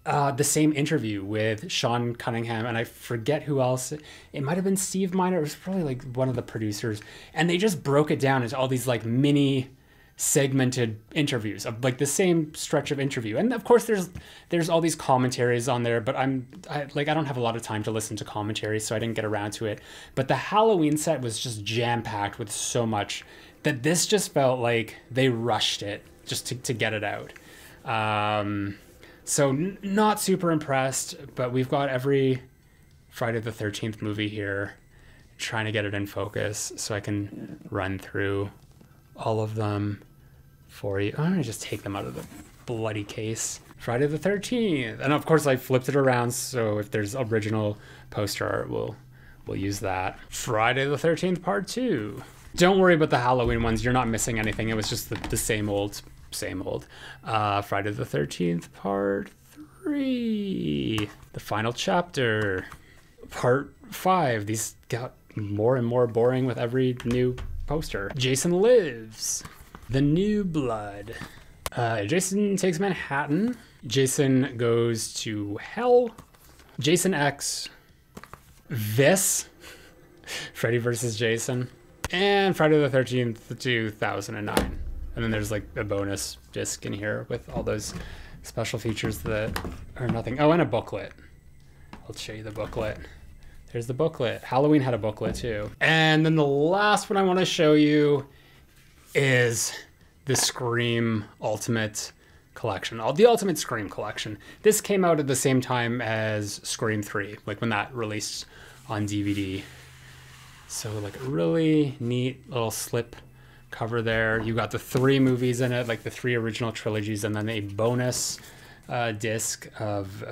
the same interview with Sean Cunningham, and I forget who else. It might have been Steve Miner. It was probably one of the producers, and they just broke it down into all these mini segmented interviews of the same stretch of interview. And of course there's all these commentaries on there, but I don't have a lot of time to listen to commentaries, so I didn't get around to it. But the Halloween set was just jam-packed with so much that this just felt like they rushed it just to get it out. So not super impressed, but we've got every Friday the 13th movie here, trying to get it in focus so I can run through all of them for you. I'm gonna just take them out of the bloody case. Friday the 13th. And of course I flipped it around, so if there's original poster art, we'll use that. Friday the 13th part 2. Don't worry about the Halloween ones. You're not missing anything. It was just the same old. Friday the 13th part 3. The final chapter. Part 5. These got more and more boring with every new poster. Jason Lives. The New Blood. Jason Takes Manhattan. Jason Goes to Hell. Jason X. This. Freddy versus Jason. and Friday the 13th, 2009. And then there's like a bonus disc in here with all those special features that are nothing. Oh, and a booklet. I'll show you the booklet. There's the booklet. Halloween had a booklet too. And then the last one I want to show you is the Scream Ultimate Collection. The Ultimate Scream Collection. This came out at the same time as Scream 3, like when that released on DVD. So like a really neat little slip cover there. You got the 3 movies in it, like the 3 original trilogies, and then a bonus disc of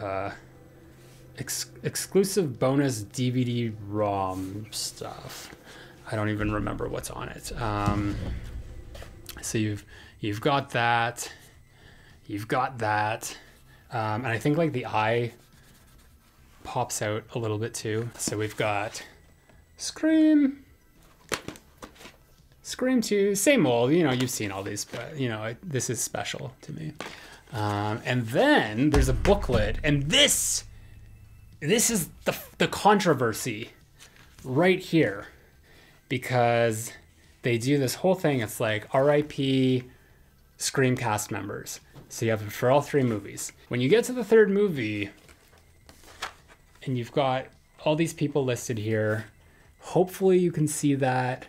exclusive bonus DVD ROM stuff. I don't even remember what's on it. So you've got that. You've got that. And I think like the eye pops out a little bit too. So we've got Scream 2, same old, you know, you've seen all these, but you know, this is special to me. And then there's a booklet, and this is the controversy right here, because they do this whole thing. It's like RIP Scream cast members. So you have it for all 3 movies. When you get to the 3rd movie, and you've got all these people listed here, hopefully you can see that.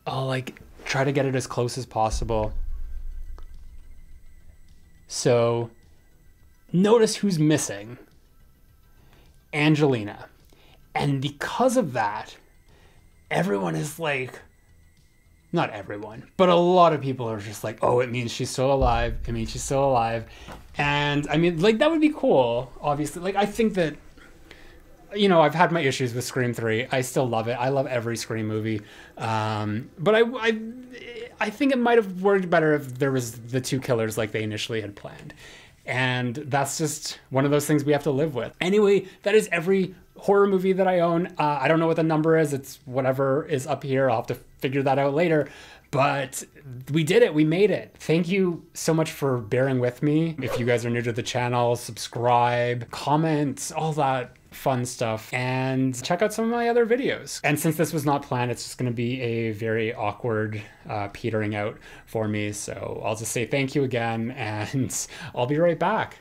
I'll like try to get it as close as possible. So notice who's missing. Angelina. And because of that, everyone is like, not everyone, but a lot of people are just like, oh, it means she's still alive. It means she's still alive. And I mean, like, that would be cool, obviously. Like, I think that, you know, I've had my issues with Scream 3. I still love it. I love every Scream movie. But I think it might have worked better if there was the 2 killers like they initially had planned. And that's just one of those things we have to live with. Anyway, that is every horror movie that I own. I don't know what the number is. It's whatever is up here. I'll have to figure that out later. But we did it. We made it. Thank you so much for bearing with me. If you guys are new to the channel, subscribe, comment, all that fun stuff, and check out some of my other videos. And since this was not planned, it's just going to be a very awkward petering out for me. So I'll just say thank you again, and I'll be right back.